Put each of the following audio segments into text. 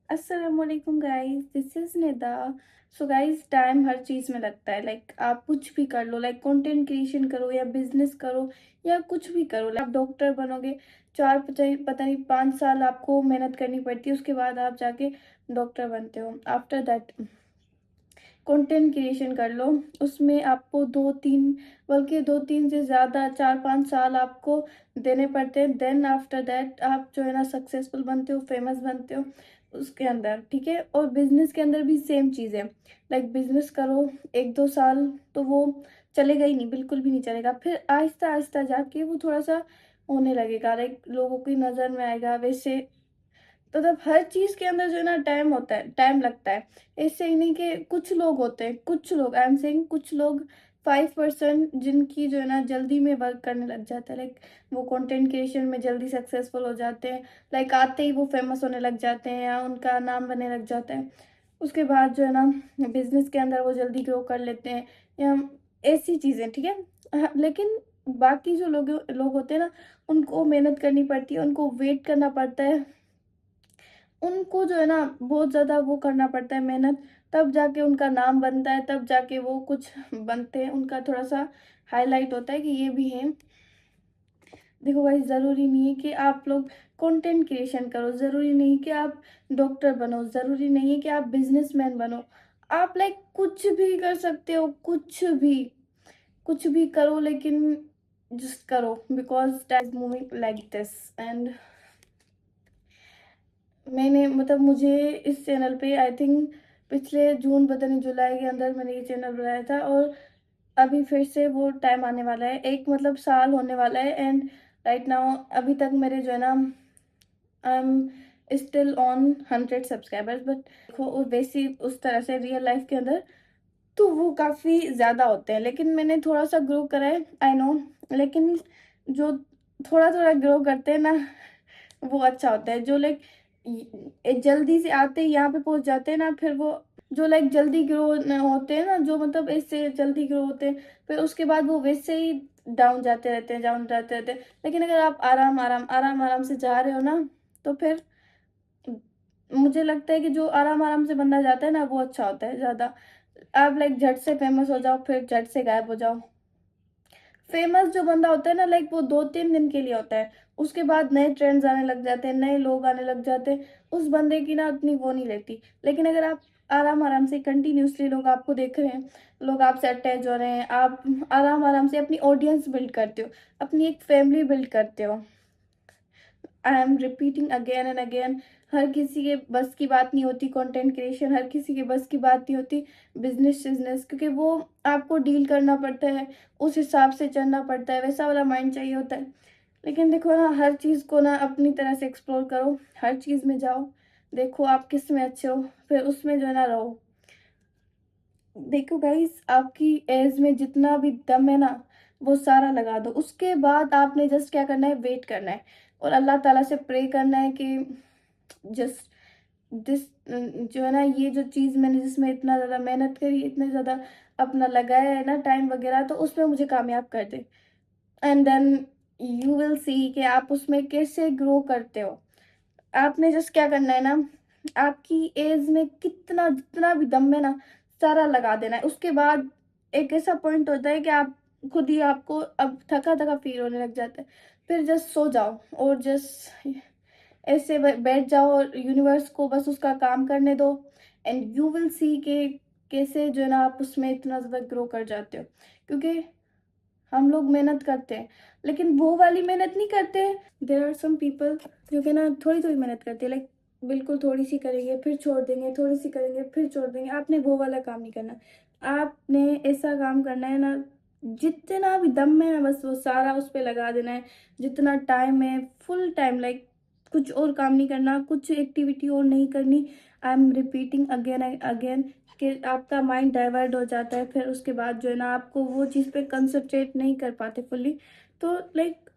अस्सलामुअलैकुम guys, this is Nida. So guys, time हर चीज़ में लगता है। आप कुछ भी कर लो, कंटेंट क्रिएशन करो या बिजनेस करो या कुछ भी करो। आप डॉक्टर बनोगे, चार पता नहीं 5 साल आपको मेहनत करनी पड़ती है, उसके बाद आप जाके डॉक्टर बनते हो। आफ्टर दैट कंटेंट क्रिएशन कर लो, उसमें आपको 2-3, बल्कि 2-3 से ज़्यादा 4-5 साल आपको देने पड़ते हैं। देन आफ्टर दैट आप जो है ना सक्सेसफुल बनते हो, फेमस बनते हो उसके अंदर, ठीक है। और बिजनेस के अंदर भी सेम चीज़ है। बिजनेस करो 1-2 साल तो वो चलेगा ही नहीं, बिल्कुल भी नहीं चलेगा। फिर आहिस्ता आहिस्ता जाके वो थोड़ा सा होने लगेगा, लोगों की नज़र में आएगा। वैसे हर चीज़ के अंदर जो है ना टाइम होता है, टाइम लगता है। इससे ही नहीं कि कुछ लोग होते हैं, कुछ लोग, आई एम सेइंग कुछ लोग, 5% जिनकी जो है ना जल्दी में वर्क करने लग जाता है। वो कंटेंट क्रिएशन में जल्दी सक्सेसफुल हो जाते हैं। आते ही वो फेमस होने लग जाते हैं या उनका नाम बनने लग जाता है। उसके बाद जो है ना बिजनेस के अंदर वो जल्दी ग्रो कर लेते हैं या ऐसी चीज़ें, ठीक है। हाँ, लेकिन बाकी जो लोग लोग होते हैं ना, उनको मेहनत करनी पड़ती है, उनको वेट करना पड़ता है, उनको जो है ना बहुत ज़्यादा वो करना पड़ता है मेहनत, तब जाके उनका नाम बनता है, तब जाके वो कुछ बनते हैं, उनका थोड़ा-सा हाइलाइट होता है कि ये भी हैं। देखो भाई, ज़रूरी नहीं है कि आप लोग कंटेंट क्रिएशन करो, ज़रूरी नहीं कि आप डॉक्टर बनो, ज़रूरी नहीं है कि आप बिज़नेसमैन बनो। आप कुछ भी कर सकते हो, कुछ भी करो, लेकिन जस्ट करो, because time is moving like this. And मुझे इस चैनल पे आई थिंक पिछले जून, पता नहीं जुलाई के अंदर मैंने ये चैनल बनाया था, और अभी फिर से वो टाइम आने वाला है, एक साल होने वाला है। एंड राइट नाउ अभी तक मेरे जो है ना आई am still on 100 subscribers. But देखो, वैसी उस तरह से रियल लाइफ के अंदर तो वो काफ़ी ज़्यादा होते हैं, लेकिन मैंने थोड़ा सा ग्रो करा है, आई नो। लेकिन जो थोड़ा थोड़ा ग्रो करते हैं ना, वो अच्छा होता है। जो जल्दी से आते हैं यहाँ पे पहुंच जाते हैं ना, फिर वो जो जल्दी ग्रो होते हैं ना, जो इससे जल्दी ग्रो होते हैं, फिर उसके बाद वो वैसे ही डाउन जाते रहते हैं, डाउन जाते रहते हैं। लेकिन अगर आप आराम आराम आराम आराम से जा रहे हो ना, तो फिर मुझे लगता है कि जो आराम आराम से बंदा जाता है ना, वो अच्छा होता है ज़्यादा। आप झट से फेमस हो जाओ, फिर झट से गायब हो जाओ। फेमस जो बंदा होता है ना, वो 2-3 दिन के लिए होता है, उसके बाद नए ट्रेंड्स आने लग जाते हैं, नए लोग आने लग जाते हैं, उस बंदे की ना उतनी वो नहीं रहती। लेकिन अगर आप आराम आराम से कंटिन्यूसली लोग आपको देख रहे हैं, लोग आपसे अटैच हो रहे हैं, आप आराम आराम से अपनी ऑडियंस बिल्ड करते हो, अपनी एक फैमिली बिल्ड करते हो। I am repeating again and again, हर किसी के बस की बात नहीं होती कंटेंट क्रिएशन, हर किसी के बस की बात नहीं होती बिजनेस, क्योंकि वो आपको डील करना पड़ता है, उस हिसाब से चलना पड़ता है, वैसा वाला माइंड चाहिए होता है। लेकिन देखो ना, हर चीज़ को ना अपनी तरह से एक्सप्लोर करो, हर चीज़ में जाओ, देखो आप किस में अच्छे हो, फिर उसमें जो है ना रहो। देखो गाइस, आपकी एज में जितना भी दम है ना, वो सारा लगा दो। उसके बाद आपने जस्ट क्या करना है, वेट करना है और अल्लाह ताला से प्रे करना है कि जस्ट दिस जो है ना, ये जो चीज़ मैंने जिसमें इतना ज़्यादा मेहनत करी, इतना ज़्यादा अपना लगाया है ना टाइम वगैरह, तो उसमें मुझे कामयाब कर दे। And then you will see कि आप उसमें कैसे ग्रो करते हो। आपने जस्ट क्या करना है ना, आपकी एज में कितना जितना भी दम है ना, सारा लगा देना है। उसके बाद एक ऐसा पॉइंट होता है कि आप खुद ही आपको अब थका थका फील होने लग जाता है, फिर जस्ट सो जाओ और जस्ट ऐसे बैठ जाओ और यूनिवर्स को बस उसका काम करने दो। एंड यू विल सी के कैसे जो है ना आप उसमें इतना ज़्यादा ग्रो कर जाते हो। क्योंकि हम लोग मेहनत करते हैं, लेकिन वो वाली मेहनत नहीं करते। देर आर सम पीपल जो कि ना थोड़ी थोड़ी मेहनत करते हैं, बिल्कुल थोड़ी सी करेंगे फिर छोड़ देंगे, थोड़ी सी करेंगे फिर छोड़ देंगे। आपने वो वाला काम नहीं करना, आपने ऐसा काम करना है ना, जितना भी दम है ना, बस वो सारा उस पे लगा देना है। जितना टाइम है, फुल टाइम, कुछ और काम नहीं करना, कुछ एक्टिविटी और नहीं करनी। आई am repeating again and again कि आपका माइंड डाइवर्ट हो जाता है, फिर उसके बाद जो है ना आपको वो चीज़ पे कंसंट्रेट नहीं कर पाते फुल्ली। तो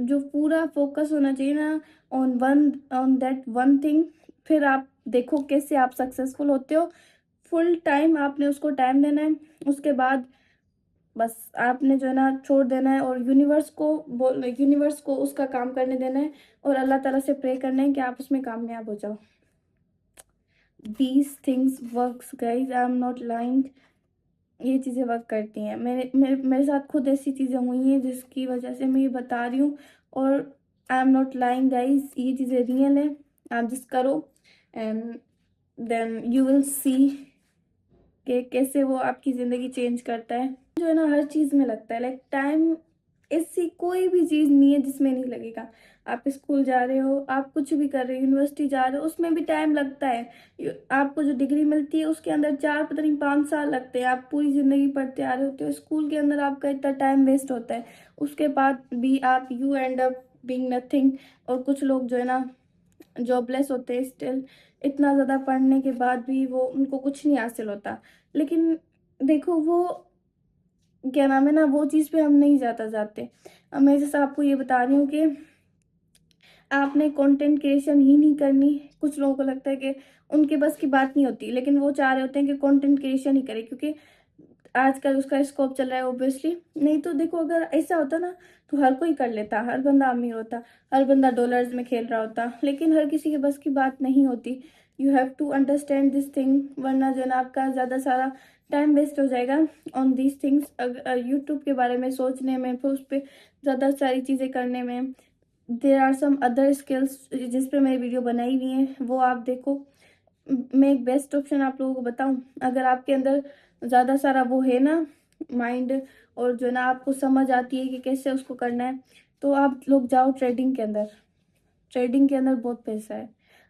जो पूरा फोकस होना चाहिए ना ऑन दैट वन थिंग, फिर आप देखो कैसे आप सक्सेसफुल होते हो। फुल टाइम आपने उसको टाइम देना है, उसके बाद बस आपने जो है ना छोड़ देना है और यूनिवर्स को उसका काम करने देना है और अल्लाह ताला से प्रे करना है कि आप उसमें कामयाब हो जाओ। These things works guys, I am not lying. ये चीज़ें वर्क करती हैं। मेरे साथ खुद ऐसी चीज़ें हुई हैं जिसकी वजह से मैं ये बता रही हूँ, और I am not lying guys, ये चीज़ें रियल हैं। आप जस्ट करो and then you will see कि कैसे वो आपकी ज़िंदगी चेंज करता है। जो है ना, हर चीज़ में लगता है, लाइक टाइम ऐसी कोई भी चीज़ नहीं है जिसमें नहीं लगेगा। आप स्कूल जा रहे हो, आप कुछ भी कर रहे हो, यूनिवर्सिटी जा रहे हो, उसमें भी टाइम लगता है। आपको जो डिग्री मिलती है उसके अंदर 4 पता नहीं 5 साल लगते हैं। आप पूरी ज़िंदगी पढ़ते आ रहे होते हो, स्कूल के अंदर आपका इतना टाइम वेस्ट होता है, उसके बाद भी आप you and up being nothing. और कुछ लोग जो है ना जॉबलेस होते हैं स्टिल, इतना ज़्यादा पढ़ने के बाद भी वो उनको कुछ नहीं हासिल होता। लेकिन देखो वो क्या नाम है ना, वो चीज़ पे हम नहीं ज़्यादा जाते। अब मैं जैसे आपको ये बता रही हूँ कि आपने कंटेंट क्रिएशन ही नहीं करनी। कुछ लोगों को लगता है कि उनके बस की बात नहीं होती, लेकिन वो चाह रहे होते हैं कि कंटेंट क्रिएशन ही करें क्योंकि आजकल उसका स्कोप चल रहा है ऑब्वियसली। नहीं तो देखो, अगर ऐसा होता ना तो हर कोई कर लेता, हर बंदा अमीर होता, हर बंदा डॉलर्स में खेल रहा होता, लेकिन हर किसी के बस की बात नहीं होती। You have to understand this thing, वरना जो है ना आपका ज़्यादा सारा टाइम वेस्ट हो जाएगा ऑन दीज थिंग्स। यूट्यूब के बारे में सोचने में, फिर उस पर ज़्यादा सारी चीज़ें करने में। There are some other skills जिस पे मेरी वीडियो बनाई हुई हैं, वो आप देखो। मैं एक बेस्ट ऑप्शन आप लोगों को बताऊं, अगर आपके अंदर ज़्यादा सारा वो है ना माइंड, और जो है ना आपको समझ आती है कि कैसे उसको करना है, तो आप लोग जाओ ट्रेडिंग के अंदर। ट्रेडिंग के अंदर बहुत पैसा है।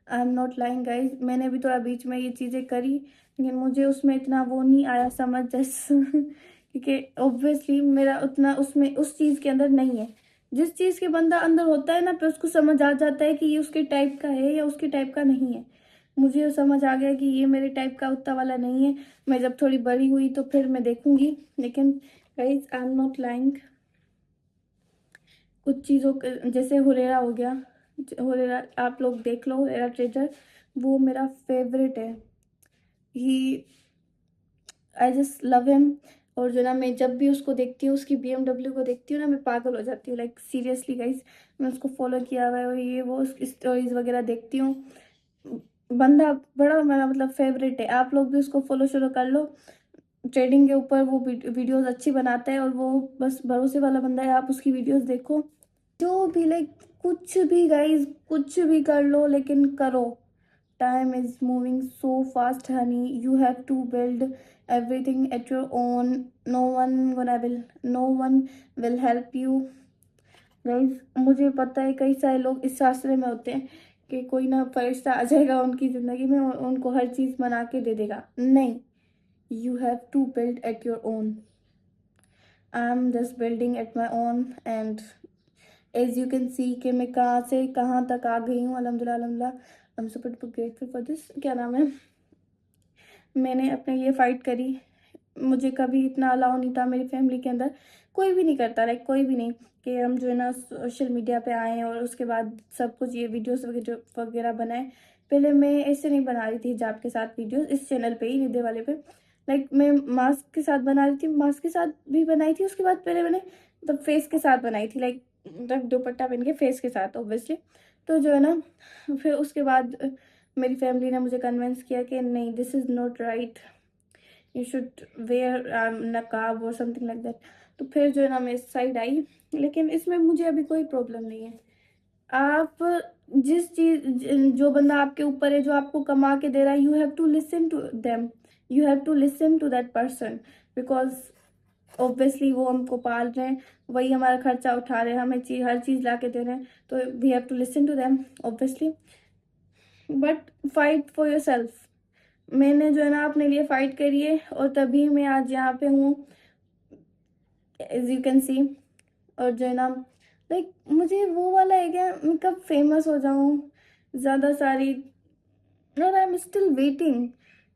I am not lying guys, मैंने भी थोड़ा बीच में ये चीज़ें करी, लेकिन मुझे उसमें इतना वो नहीं आया समझ जैसे क्योंकि ऑब्वियसली मेरा उतना उसमें उस चीज़ के अंदर नहीं है। जिस चीज़ के बंदा अंदर होता है ना, फिर उसको समझ आ जाता है कि ये उसके टाइप का है या उसके टाइप का नहीं है। मुझे समझ आ गया कि ये मेरे टाइप का उतना वाला नहीं है। मैं जब थोड़ी बड़ी हुई तो फिर मैं देखूंगी, लेकिन guys I am not lying. कुछ चीज़ों के जैसे हुरेरा हो गया, हुरेरा आप लोग देख लो, हुरेरा ट्रेडर, वो मेरा फेवरेट है। ही आई जस्ट लव हिम। और जो ना मैं जब भी उसको देखती हूँ, उसकी BMW को देखती हूँ ना, मैं पागल हो जाती हूँ, लाइक सीरियसली गाइस। मैं उसको फॉलो किया हुआ है, और ये वो उसकी स्टोरीज वगैरह देखती हूँ। बंदा बड़ा मेरा मतलब फेवरेट है। आप लोग भी उसको फॉलो शुरू कर लो। ट्रेडिंग के ऊपर वो वीडियोस अच्छी बनाता है, और वो बस भरोसे वाला बंदा है। आप उसकी वीडियोस देखो, जो भी लाइक कुछ भी गाइज, कुछ भी कर लो, लेकिन करो। Time is moving so fast honey, you have to build everything at your own. No one will help you guys. मुझे पता है कई सारे लोग इस आश्रय में होते हैं कि कोई ना फरिश्ता आ जाएगा उनकी ज़िंदगी में और उनको हर चीज़ बना के दे देगा। नहीं, you have to build at your own. I'm just building at my own, and as you can see कि मैं कहाँ से कहाँ तक आ गई हूँ। अल्हम्दुलिल्लाह अल्हम्दुलिल्लाह, I'm super grateful for this। क्या नाम है, मैंने अपने लिए फ़ाइट करी। मुझे कभी इतना अलाउ नहीं था मेरी फैमिली के अंदर, कोई भी नहीं करता, लाइक कोई भी नहीं, कि हम जो है ना सोशल मीडिया पे आएँ और उसके बाद सब कुछ ये वीडियोस वगैरह वगैरह बनाएं। पहले मैं ऐसे नहीं बना रही थी हिजाब के साथ वीडियोस, इस चैनल पे ही, निधे वाले पे। लाइक मैं मास्क के साथ बना रही थी, मास्क के साथ भी बनाई थी। उसके बाद पहले मैंने मतलब फेस के साथ बनाई थी, लाइक दुपट्टा पहन के फेस के साथ ऑब्वियसली। तो जो है ना, फिर उसके बाद मेरी फैमिली ने मुझे कन्विंस किया कि नहीं, this is not right, you should wear नकाब और समथिंग लाइक दैट। तो फिर जो है ना मैं इस साइड आई, लेकिन इसमें मुझे अभी कोई प्रॉब्लम नहीं है। आप जिस चीज जो बंदा आपके ऊपर है, जो आपको कमा के दे रहा है, you have to listen to them, you have to listen to that person, because obviously वो हमको पाल रहे हैं, वही हमारा खर्चा उठा रहे हैं, हमें हर चीज़ ला के दे रहे हैं, तो we have to listen to them obviously. But fight for yourself. मैंने जो है ना अपने लिए फाइट करी है, और तभी मैं आज यहाँ पे हूँ, एज यू कैन सी। और जो है ना, लाइक मुझे वो वाला है क्या, मैं कब फेमस हो जाऊँ ज़्यादा सारी, और I am still waiting.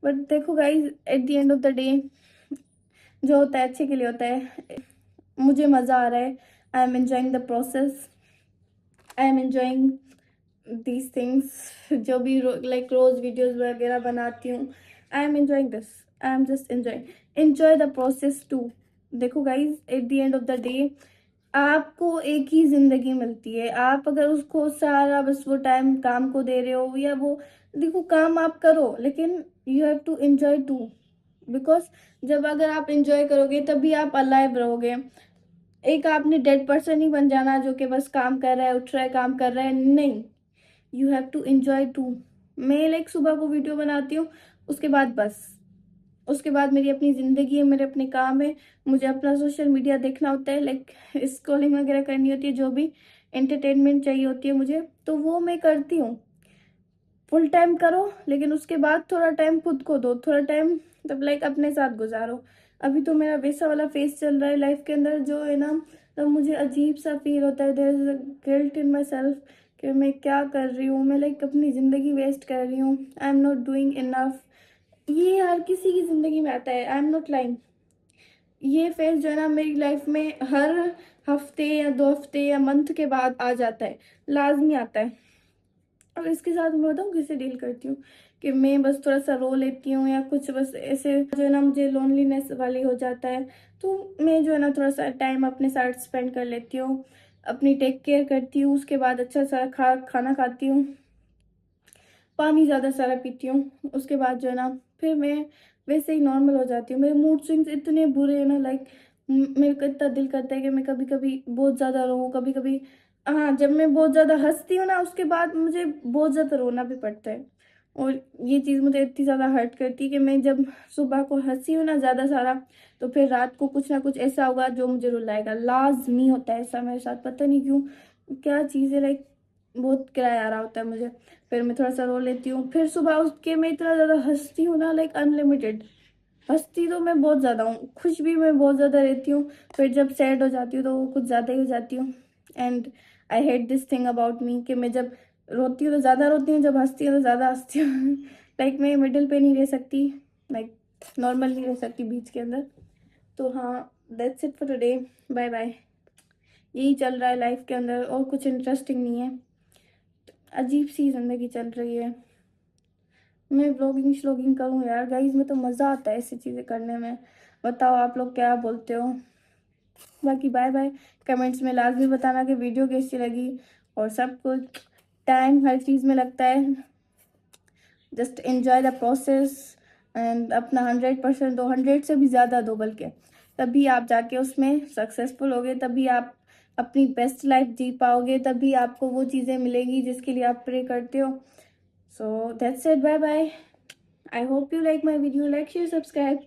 But देखो guys, at the end of the day जो होता है अच्छे के लिए होता है। मुझे मज़ा आ रहा है, I am enjoying the process, I am enjoying these things. जो भी लाइक रोज़ वीडियोस वगैरह बनाती हूँ, I am enjoying this, I am just enjoy the process too. देखो guys, at the end of the day आपको एक ही ज़िंदगी मिलती है। आप अगर उसको सारा बस वो टाइम काम को दे रहे हो, या वो देखो काम आप करो, लेकिन you have to enjoy too, because जब अगर आप एंजॉय करोगे तभी आप अलाइव रहोगे। एक आपने डेड पर्सन ही बन जाना जो कि बस काम कर रहा है, उठ रहा है, काम कर रहा है, नहीं। You have to enjoy too. मैं लाइक सुबह को वीडियो बनाती हूँ, उसके बाद बस, उसके बाद मेरी अपनी ज़िंदगी है, मेरे अपने काम है, मुझे अपना सोशल मीडिया देखना होता है, लाइक स्क्रॉलिंग वगैरह करनी होती है, जो भी एंटरटेनमेंट चाहिए होती है मुझे, तो वो मैं करती हूँ। फुल टाइम करो, लेकिन उसके बाद थोड़ा टाइम खुद को दो, थोड़ा टाइम मतलब लाइक अपने साथ गुजारो। अभी तो मेरा वैसा वाला फेस चल रहा है लाइफ के अंदर जो है ना, तब मुझे अजीब सा फील होता है, there is a guilt in myself कि मैं क्या कर रही हूँ, मैं लाइक अपनी ज़िंदगी वेस्ट कर रही हूँ, I am not doing enough. ये हर किसी की ज़िंदगी में आता है, आई एम नॉट लाइंग। ये फेज जो है ना मेरी लाइफ में हर हफ्ते या 2 हफ्ते या मंथ के बाद आ जाता है, लाजमी आता है। और इसके साथ मैं बताऊँ किससे डील करती हूँ, कि मैं बस थोड़ा सा रो लेती हूँ या कुछ बस ऐसे जो है ना मुझे लोनलीनेस वाली हो जाता है, तो मैं जो है ना थोड़ा सा टाइम अपने साथ स्पेंड कर लेती हूँ, अपनी टेक केयर करती हूँ, उसके बाद अच्छा सा खाना खाती हूँ, पानी ज़्यादा सारा पीती हूँ, उसके बाद जो है ना फिर मैं वैसे ही नॉर्मल हो जाती हूँ। मेरे मूड स्विंग्स इतने बुरे हैं ना, लाइक मेरे को इतना दिल करता है कि मैं कभी कभी बहुत ज़्यादा रोऊँ, कभी कभी हाँ, जब मैं बहुत ज़्यादा हंसती हूँ ना उसके बाद मुझे बहुत ज़्यादा रोना भी पड़ता है। और ये चीज़ मुझे इतनी ज़्यादा हर्ट करती है कि मैं जब सुबह को हंसी हूँ ना ज़्यादा सारा, तो फिर रात को कुछ ना कुछ ऐसा होगा जो मुझे रुलाएगा, लाजमी होता है ऐसा मेरे साथ, पता नहीं क्यों, क्या चीज़ है, लाइक बहुत किराया आ रहा होता है मुझे। फिर मैं थोड़ा सा रो लेती हूँ, फिर सुबह उठ के मैं इतना ज़्यादा हंसती हूँ ना, लाइक अनलिमिटेड हंसती तो मैं बहुत ज़्यादा हूँ, खुश भी मैं बहुत ज़्यादा रहती हूँ, फिर जब सैड हो जाती हूँ तो वो कुछ ज़्यादा ही हो जाती हूँ। And I hate this thing about me कि मैं जब रोती हूँ तो ज़्यादा रोती हूँ, जब हंसती हूँ तो ज़्यादा हंसती हूँ लाइक मैं मिडिल पे नहीं रह सकती, लाइक नॉर्मल नहीं रह सकती बीच के अंदर। तो हाँ, that's it for today, bye bye. यही चल रहा है लाइफ के अंदर, और कुछ इंटरेस्टिंग नहीं है, अजीब सी ज़िंदगी चल रही है। मैं व्लॉगिंग श्लॉगिंग करूँ यार गाइज, में तो मज़ा आता है ऐसी चीज़ें करने में। बताओ आप लोग क्या बोलते हो। बाकी बाय बाय। कमेंट्स में लाजमी बताना कि वीडियो कैसी लगी, और सब कुछ टाइम हर चीज़ में लगता है, just enjoy the process. And अपना 100% दो, 100 से भी ज़्यादा दो बल्कि, तभी आप जाके उसमें सक्सेसफुल होगे, तभी आप अपनी बेस्ट लाइफ जी पाओगे, तभी आपको वो चीज़ें मिलेंगी जिसके लिए आप प्रे करते हो। So that's it, bye bye. I hope you like my video. Like, share, subscribe.